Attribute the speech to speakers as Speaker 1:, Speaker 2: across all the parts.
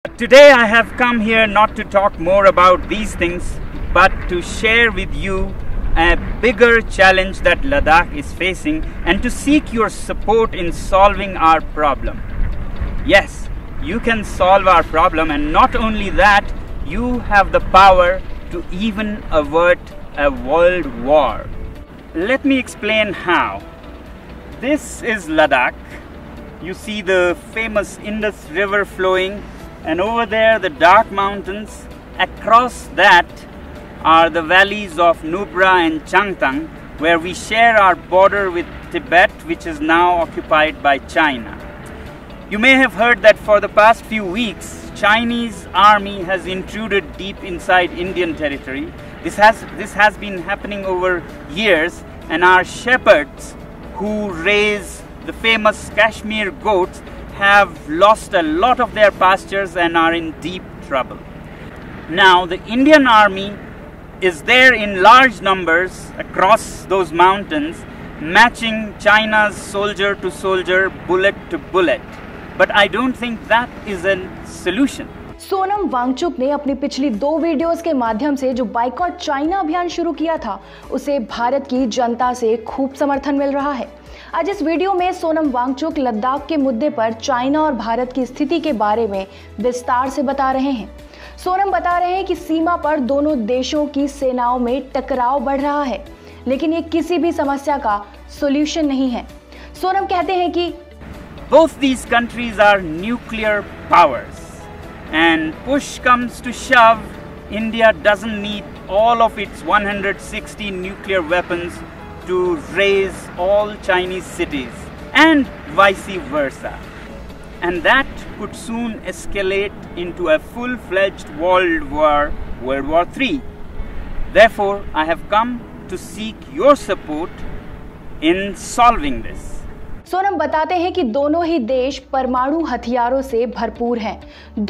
Speaker 1: Today I have come here not to talk more about these things, but to share with you a bigger challenge that Ladakh is facing and to seek your support in solving our problem. Yes, you can solve our problem, and not only that, you have the power to even avert a world war. Let me explain how. This is Ladakh. You see the famous Indus River flowing, and over there the dark mountains. Across that are the valleys of Nubra and Changtang, where we share our border with Tibet, which is now occupied by China. You may have heard that for the past few weeks, Chinese army has intruded deep inside Indian territory. This has been happening over years, and our shepherds who raise the famous Kashmir goats have lost a lot of their pastures and are in deep trouble. Now the Indian army is there in large numbers across those mountains, matching China's soldier to soldier, bullet to bullet. But I don't think that is a solution.
Speaker 2: Sonam Wangchuck ने अपनी पिछली 2 videos के माध्यम से जो boycott China अभियान शुरू किया था, उसे भारत की जनता से खूब समर्थन मिल रहा है। आज इस वीडियो में सोनम वांगचुक लद्दाख के मुद्दे पर चाइना और भारत की स्थिति के बारे में विस्तार से बता रहे हैं। सोनम बता रहे हैं कि सीमा पर दोनों देशों की सेनाओं में टकराव बढ़ रहा है, लेकिन ये किसी भी समस्या का सॉल्यूशन नहीं है। सोनम कहते हैं कि
Speaker 1: both these countries are nuclear powers, and push comes to shove, India doesn't need all of its 160 nuclear weapons to raise all Chinese cities, and vice versa. And that could soon escalate into a full-fledged world war, World War III. Therefore, I have come to seek your support in solving this.
Speaker 2: Sonam बताते हैं कि दोनों ही देश परमाणु हथियारों से भरपूर हैं,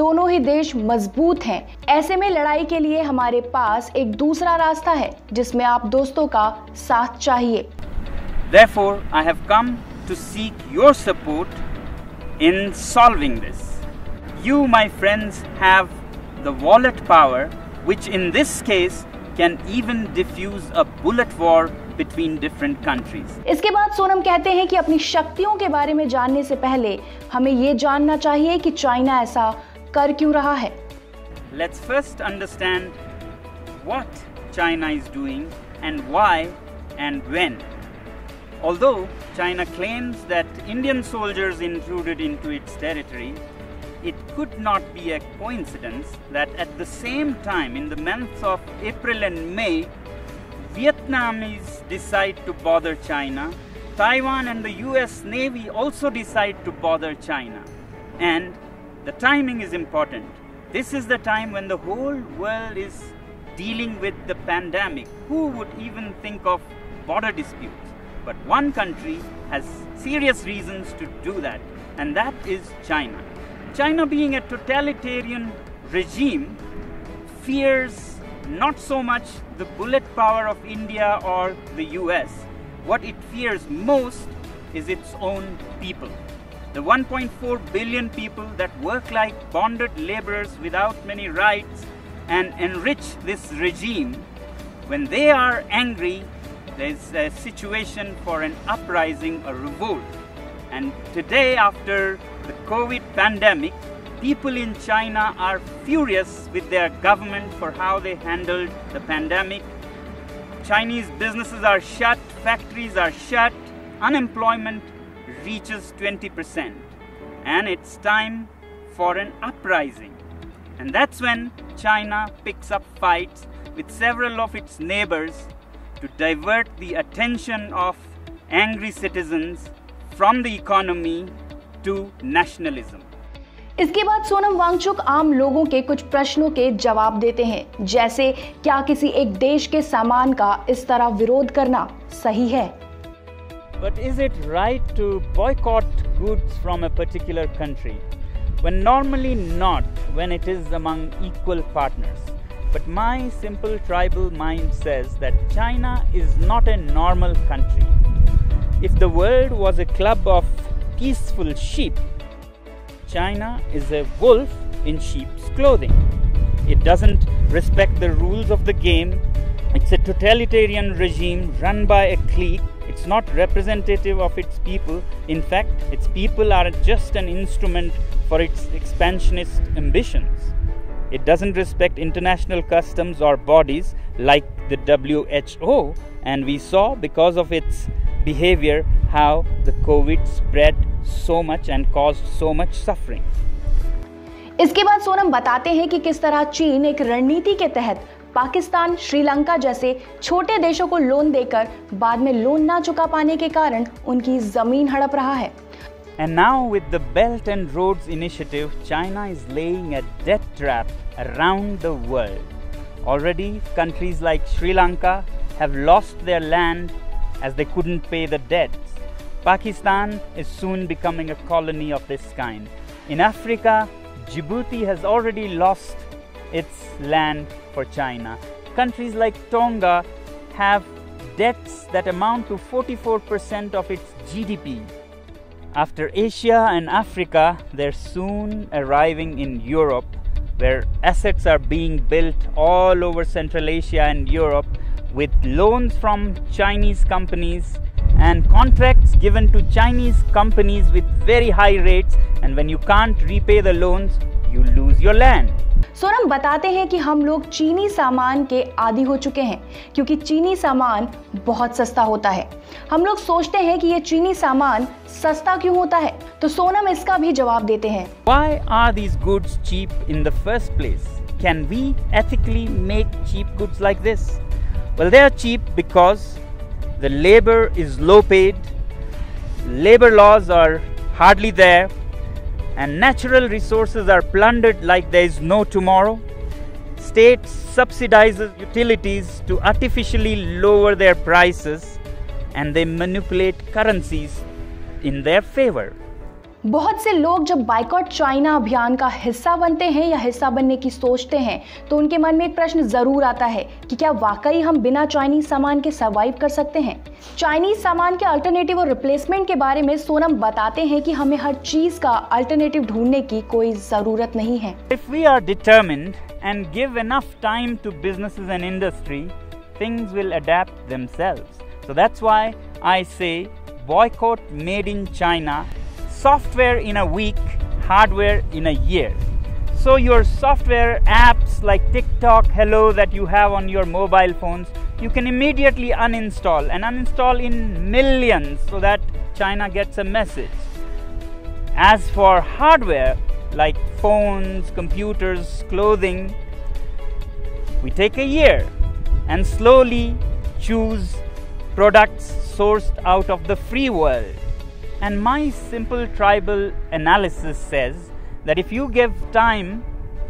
Speaker 2: दोनों ही देश मजबूत हैं। ऐसे में लड़ाई के लिए हमारे पास एक दूसरा रास्ता है, जिसमें आप दोस्तों का साथ चाहिए।
Speaker 1: Therefore, I have come to seek your support in solving this. You, my friends, have the wallet power, which in this case can even diffuse a bullet war between different countries.
Speaker 2: इसके बाद सोनम कहते हैं कि अपनी शक्तियों के बारे में जानने से पहले हमें ये जानना चाहिए कि चाइना ऐसा कर क्यों रहा है।
Speaker 1: Let's first understand what China is doing and why and when. Although China claims that Indian soldiers intruded into its territory, it could not be a coincidence that at the same time, in the months of April and May, Vietnamese decide to bother China. Taiwan and the US Navy also decide to bother China. And the timing is important. This is the time when the whole world is dealing with the pandemic. Who would even think of border disputes? But one country has serious reasons to do that, and that is China. China, being a totalitarian regime, fears not so much the bullet power of India or the US. What it fears most is its own people. The 1.4 billion people that work like bonded laborers without many rights and enrich this regime, when they are angry, there's a situation for an uprising, a revolt. And today, after the COVID pandemic, people in China are furious with their government for how they handled the pandemic. Chinese businesses are shut, factories are shut, unemployment reaches 20%. And it's time for an uprising. And that's when China picks up fights with several of its neighbors to divert the attention of angry citizens from the economy to nationalism.
Speaker 2: इसके बाद सोनम वांगचुक आम लोगों के कुछ प्रश्नों के जवाब देते हैं, जैसे क्या किसी एक देश के सामान का इस तरह विरोध करना सही है?
Speaker 1: But is it right to boycott goods from a particular country when normally not, when it is among equal partners? But my simple tribal mind says that China is not a normal country. If the world was a club of peaceful sheep, China is a wolf in sheep's clothing. It doesn't respect the rules of the game. It's a totalitarian regime run by a clique. It's not representative of its people. In fact, its people are just an instrument for its expansionist ambitions. It doesn't respect international customs or bodies like the WHO, and we saw because of its behavior how the COVID spread so much and caused so much suffering.
Speaker 2: इसके बाद सोनम बताते हैं कि किस तरह चीन एक रणनीति के तहत पाकिस्तान, श्रीलंका जैसे छोटे देशों को लोन देकर बाद में लोन ना चुका पाने के कारण उनकी जमीन हड़प रहा है।
Speaker 1: And now with the Belt and Roads Initiative, China is laying a debt trap around the world. Already, countries like Sri Lanka have lost their land as they couldn't pay the debts. Pakistan is soon becoming a colony of this kind. In Africa, Djibouti has already lost its land for China. Countries like Tonga have debts that amount to 44% of its GDP. After Asia and Africa, they're soon arriving in Europe, where assets are being built all over Central Asia and Europe with loans from Chinese companies and contracts given to Chinese companies with very high rates, and when you can't repay the loans, you lose your land.
Speaker 2: Sonam बताते हैं कि हम लोग चीनी सामान के आदी हो चुके हैं क्योंकि चीनी सामान बहुत सस्ता होता है। हम लोग सोचते हैं कि ये चीनी सामान सस्ता क्यों होता है, तो सोनम इसका भी जवाब देते हैं।
Speaker 1: Why are these goods cheap in the first place? Can we ethically make cheap goods like this? Well, they are cheap because the labor is low paid, labor laws are hardly there, and natural resources are plundered like there is no tomorrow. State subsidizes utilities to artificially lower their prices, and they manipulate currencies in their favor.
Speaker 2: बहुत से लोग जब boycott China अभियान का हिस्सा बनते हैं या हिस्सा बनने की सोचते हैं तो उनके मन में एक प्रश्न जरूर आता है कि क्या वाकई हम बिना चाइनीज सामान के सर्वाइव कर सकते हैं। चाइनीज सामान के अल्टरनेटिव और रिप्लेसमेंट के बारे में सोनम बताते हैं कि हमें हर चीज का अल्टरनेटिव ढूंढने की कोई जरूरत नहीं है।
Speaker 1: If we are determined and give enough time to businesses and industry, things will adapt themselves. So that's why I say boycott made in China. Software in a week, hardware in a year. So your software apps like TikTok, Hello that you have on your mobile phones, you can immediately uninstall and uninstall in millions so that China gets a message. As for hardware like phones, computers, clothing, we take a year and slowly choose products sourced out of the free world. And my simple tribal analysis says that if you give time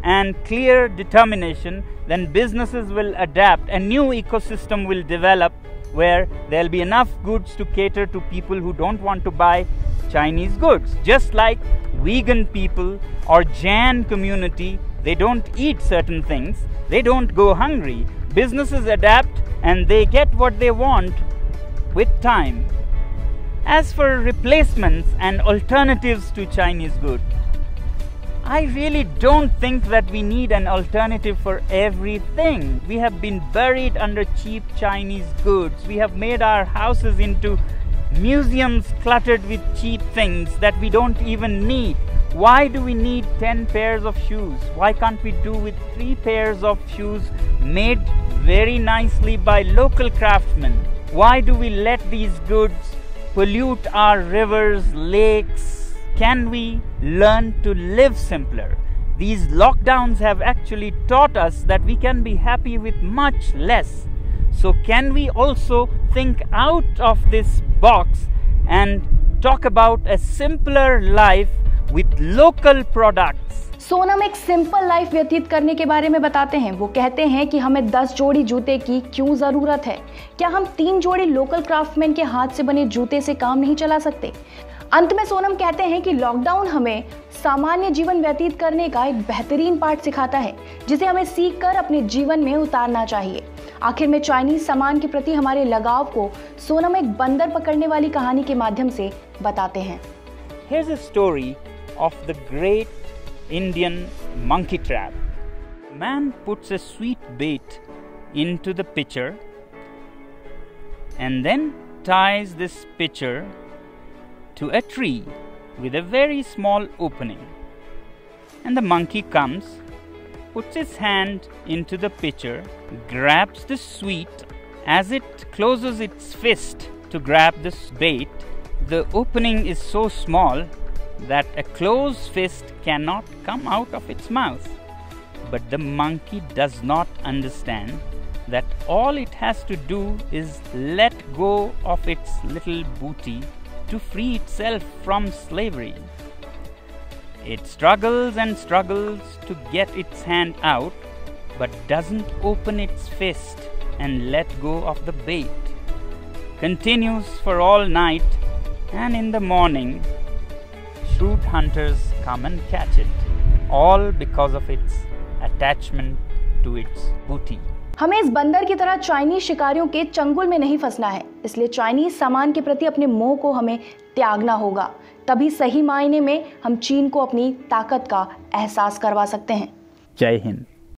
Speaker 1: and clear determination, then businesses will adapt, a new ecosystem will develop where there'll be enough goods to cater to people who don't want to buy Chinese goods. Just like vegan people or Jain community, they don't eat certain things, they don't go hungry. Businesses adapt and they get what they want with time. As for replacements and alternatives to Chinese goods, I really don't think that we need an alternative for everything. We have been buried under cheap Chinese goods. We have made our houses into museums cluttered with cheap things that we don't even need. Why do we need 10 pairs of shoes? Why can't we do with 3 pairs of shoes made very nicely by local craftsmen? Why do we let these goods pollute our rivers, lakes? Can we learn to live simpler? These lockdowns have actually taught us that we can be happy with much less. So can we also think out of this box and talk about a simpler life with local products?
Speaker 2: Sonam एक simple life व्यतीत करने के बारे में बताते हैं। वो कहते हैं कि हमें 10 जोड़ी जूते की क्यों ज़रूरत है, क्या हम 3 जोड़ी लोकल क्राफ्टमैन के हाथ से बने जूते से काम नहीं चला सकते। अंत में सोनम कहते हैं कि लॉकडाउन हमें सामान्य जीवन व्यतीत करने का एक बेहतरीन पाठ सिखाता है जिसे हमें सीखकर अपने जीवन में उतारना चाहिए। आखिर में चाइनीज सामान के प्रति हमारे लगाव को सोनम एक बंदर पकड़ने वाली कहानी के माध्यम से बताते हैं।
Speaker 1: Here's a story of the great Indian monkey trap. Man puts a sweet bait into the pitcher and then ties this pitcher to a tree with a very small opening. And the monkey comes, puts his hand into the pitcher, grabs the sweet. As it closes its fist to grab this bait, the opening is so small that a closed fist cannot come out of its mouth. But the monkey does not understand that all it has to do is let go of its little booty to free itself from slavery. It struggles and struggles to get its hand out, but doesn't open its fist and let go of the bait. Continues for all night, and in the morning, shrewd hunters come and catch it, all because of its attachment to its booty.
Speaker 2: हमें इस बंदर की तरह Chinese शिकारियों के चंगुल में नहीं फंसना है, इसलिए चाइनीज सामान के प्रति अपने मोह को हमें त्यागना होगा। तभी सही मायने में हम चीन को अपनी ताकत का एहसास करवा सकते हैं।
Speaker 1: जय हिंद।